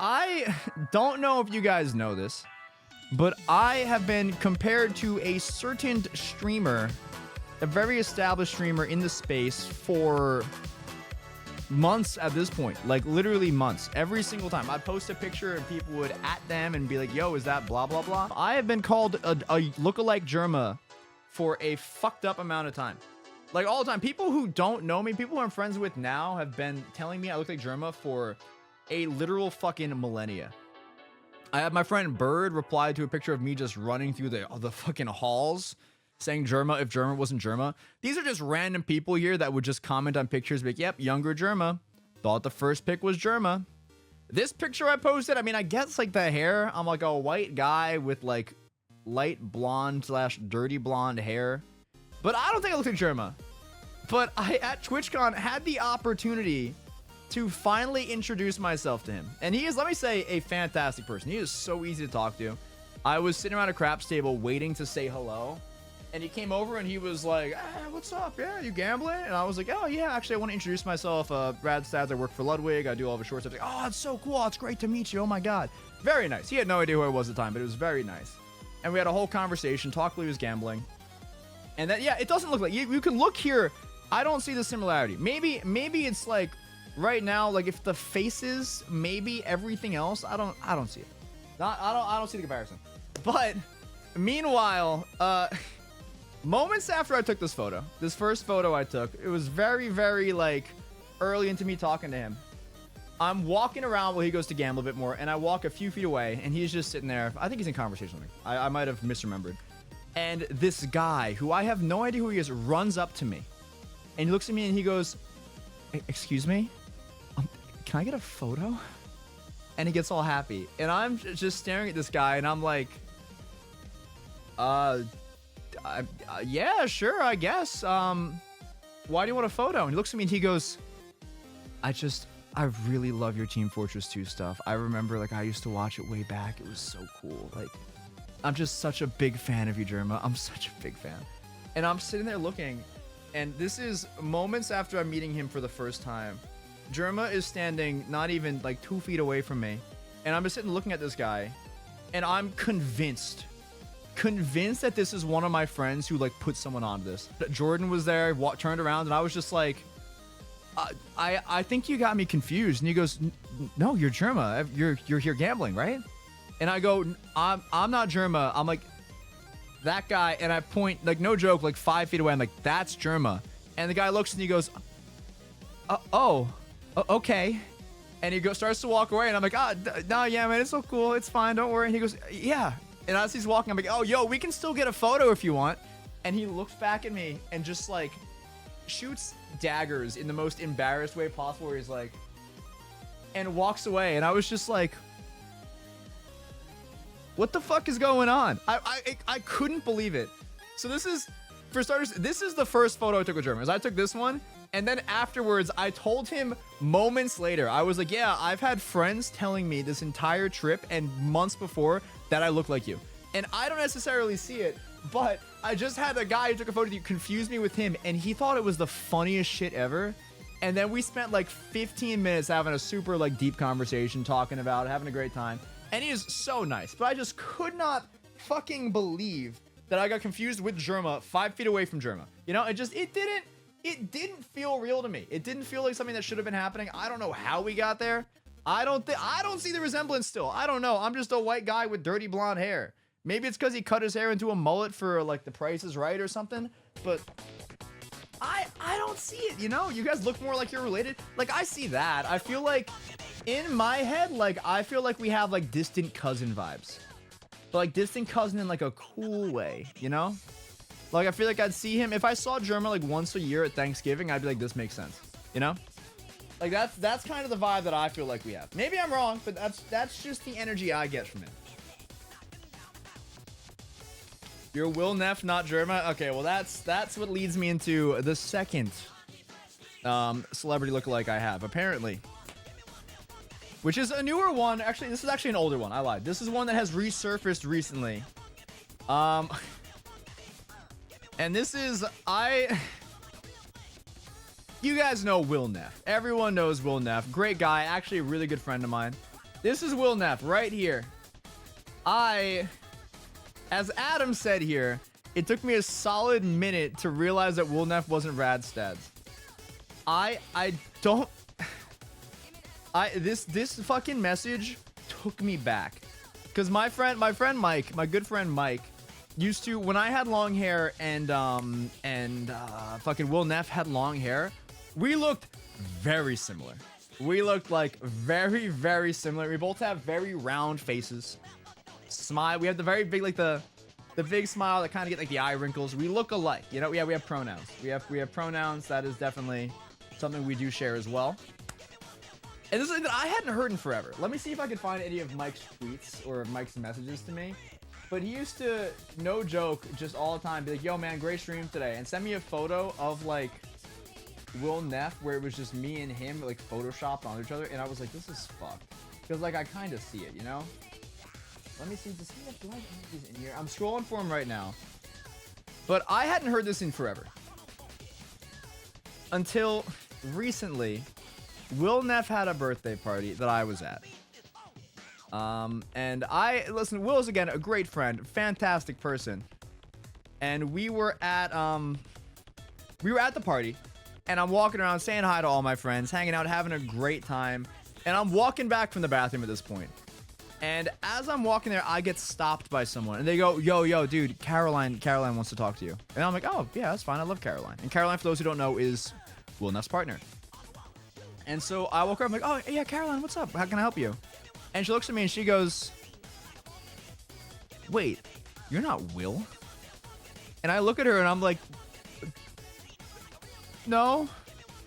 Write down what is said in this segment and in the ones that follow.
I don't know if you guys know this, but I have been compared to a certain streamer, a very established streamer in the space for months at this point. Like, literally months. Every single time I'd post a picture and people would at them and be like, yo, is that blah, blah, blah. I have been called a lookalike Jerma for a fucked up amount of time. Like, all the time. People who don't know me, people who I'm friends with now, have been telling me I look like Jerma for a literal fucking millennia. I had my friend Bird reply to a picture of me just running through the fucking halls saying Jerma if Jerma wasn't Jerma. These are just random people here that would just comment on pictures, like, yep, younger Jerma. Thought the first pic was Jerma. This picture I posted, I mean, I guess like the hair, I'm like a white guy with like light blonde / dirty blonde hair. But I don't think I look like Jerma. But I, at TwitchCon, had the opportunity to finally introduce myself to him. And he is, let me say, a fantastic person. He is so easy to talk to. I was sitting around a craps table waiting to say hello. And he came over and he was like, hey, what's up? Yeah, you gambling? And I was like, oh, yeah, actually, I want to introduce myself. Radstads, I work for Ludwig. I do all the short stuff. Like, oh, it's so cool. It's great to meet you. Oh, my God. Very nice. He had no idea who I was at the time, but it was very nice. And we had a whole conversation. Talked while he was gambling. And then, yeah, it doesn't look like... You can look here. I don't see the similarity. Maybe it's like... Right now, like if the faces, maybe everything else, I don't see it. I don't see the comparison. But meanwhile, moments after I took this photo, this first photo I took, it was very, very like early into me talking to him. I'm walking around while he goes to gamble a bit more, and I walk a few feet away, and he's just sitting there. I think he's in conversation with me. I might have misremembered. And this guy, who I have no idea who he is, runs up to me, and he looks at me and he goes, "Excuse me? Can I get a photo?" And he gets all happy, and I'm just staring at this guy, and I'm like, yeah, sure, I guess. Why do you want a photo? And he looks at me and he goes, I really love your Team Fortress 2 stuff. I remember, like, I used to watch it way back. It was so cool. Like, I'm just such a big fan of you, Jerma. I'm such a big fan. And I'm sitting there looking, and this is moments after I'm meeting him for the first time. Jerma is standing not even like 2 feet away from me, and I'm just sitting looking at this guy, and I'm convinced that this is one of my friends who like put someone on this. Jordan was there, turned around, and I was just like, I think you got me confused. And he goes, no, you're Jerma. You're here gambling, right? And I go, I'm not Jerma. I'm like, that guy. And I point, like, no joke, like 5 feet away. I'm like, that's Jerma. And the guy looks and he goes, okay. And he starts to walk away, and I'm like, no, yeah, man, it's so cool. It's fine. Don't worry. And he goes, yeah. And as he's walking, I'm like, oh, yo, we can still get a photo if you want. And he looks back at me and just like shoots daggers in the most embarrassed way possible, where he's like, and walks away. And I was just like, what the fuck is going on? I couldn't believe it. So this is, for starters, this is the first photo I took with Jerma. I took this one. And then afterwards, I told him moments later, I was like, yeah, I've had friends telling me this entire trip and months before that I look like you. And I don't necessarily see it, but I just had a guy who took a photo of you confuse me with him, and he thought it was the funniest shit ever. And then we spent like 15 minutes having a super like deep conversation, talking about it, having a great time. And he is so nice, but I just could not fucking believe that I got confused with Jerma 5 feet away from Jerma. You know, it didn't feel real to me. It didn't feel like something that should have been happening. I don't know how we got there. I don't see the resemblance still. I don't know. I'm just a white guy with dirty blonde hair. Maybe it's because he cut his hair into a mullet for like The Price is Right or something. But I don't see it, you know? You guys look more like you're related. Like, I see that. I feel like in my head, like, I feel like we have like distant cousin vibes. But like distant cousin in like a cool way, you know? Like, I feel like I'd see him. If I saw Jerma like once a year at Thanksgiving, I'd be like, this makes sense. You know? Like, that's kind of the vibe that I feel like we have. Maybe I'm wrong, but that's just the energy I get from it. You're Will Neff, not Jerma? Okay, well, that's what leads me into the second celebrity lookalike I have, apparently. Which is a newer one. Actually, this is actually an older one. I lied. This is one that has resurfaced recently. And this is, you guys know Will Neff. Everyone knows Will Neff. Great guy. Actually a really good friend of mine. This is Will Neff right here. As Adam said here, it took me a solid minute to realize that Will Neff wasn't Radstads. This fucking message took me back. Because my friend Mike, my good friend Mike, used to, when I had long hair and fucking Will Neff had long hair, we looked very similar. We looked like very, very similar. We both have very round faces. Smile. We have the very big, like the big smile that kind of get like the eye wrinkles. We look alike. You know, yeah, we have pronouns. We have pronouns. That is definitely something we do share as well. And this is something that I hadn't heard in forever. Let me see if I can find any of Mike's tweets or Mike's messages to me. But he used to, no joke, just all the time be like, yo man, great stream today. And send me a photo of like Will Neff where it was just me and him like photoshopped on each other. And I was like, this is fucked. Because like I kind of see it, you know? Let me see, do I have these in here? I'm scrolling for him right now. But I hadn't heard this in forever. Until recently, Will Neff had a birthday party that I was at. And listen, Will's again a great friend, fantastic person. And we were at the party, and I'm walking around saying hi to all my friends, hanging out, having a great time. And I'm walking back from the bathroom at this point. And as I'm walking there, I get stopped by someone, and they go, yo, dude, Caroline wants to talk to you. And I'm like, oh yeah, that's fine. I love Caroline. And Caroline, for those who don't know, is Will Neff's partner. And so I walk over, I'm like, oh yeah, Caroline, what's up? How can I help you? And she looks at me and she goes, wait, you're not Will? And I look at her and I'm like, no,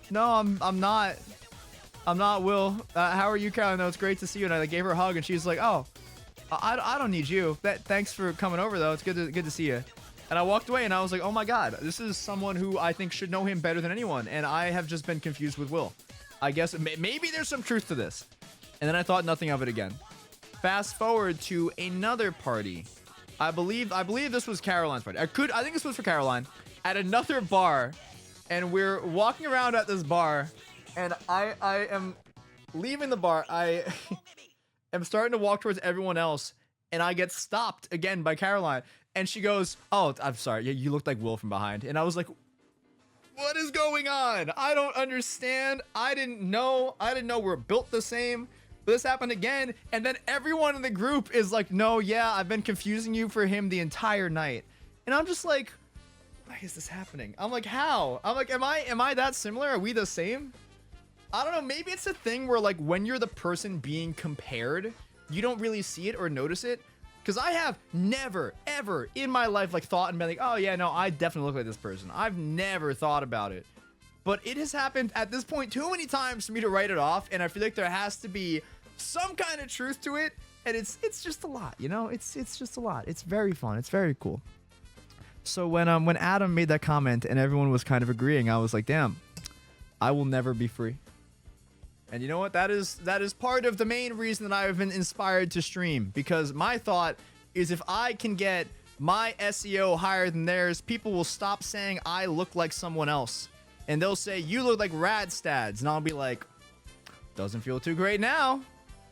I'm not Will. How are you, Caroline? No, it's great to see you. And I gave her a hug, and she's like, oh, I don't need you. Thanks for coming over though. It's good to see you. And I walked away and I was like, oh my God, this is someone who I think should know him better than anyone. And I have just been confused with Will. I guess maybe there's some truth to this. And then I thought nothing of it again. Fast forward to another party. I believe this was Caroline's party. I think this was for Caroline at another bar. And we're walking around at this bar, and I am leaving the bar. I am starting to walk towards everyone else, and I get stopped again by Caroline. And she goes, oh, I'm sorry. You look like Will from behind. And I was like, what is going on? I don't understand. I didn't know we're built the same. But this happened again. And then everyone in the group is like, no, yeah, I've been confusing you for him the entire night. And I'm just like, why is this happening? I'm like, how? I'm like, am I that similar? Are we the same? I don't know. Maybe it's a thing where like when you're the person being compared, you don't really see it or notice it. Because I have never, ever in my life like thought and been like, oh yeah, no, I definitely look like this person. I've never thought about it. But it has happened at this point too many times for me to write it off. And I feel like there has to be some kind of truth to it. And it's just a lot, you know? It's just a lot. It's very fun. It's very cool. So when Adam made that comment and everyone was kind of agreeing, I was like, damn, I will never be free. And you know what? That is part of the main reason that I have been inspired to stream, because my thought is if I can get my SEO higher than theirs, people will stop saying I look like someone else. And they'll say, you look like Radstads. And I'll be like, doesn't feel too great now.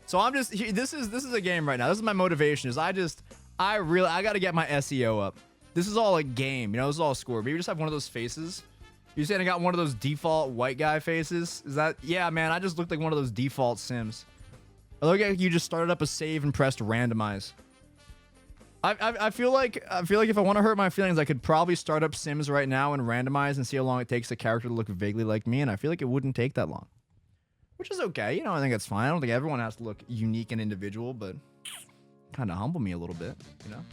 So I'm just, this is a game right now. This is my motivation is I got to get my SEO up. This is all a game, you know, this is all a score. Maybe just have one of those faces. You saying I got one of those default white guy faces? Is that, yeah, man, I just looked like one of those default Sims. I look like you just started up a save and pressed randomize. I feel like if I want to hurt my feelings, I could probably start up Sims right now and randomize and see how long it takes a character to look vaguely like me, and I feel like it wouldn't take that long. Which is okay, you know, I think that's fine. I don't think everyone has to look unique and individual, but kind of humble me a little bit, you know?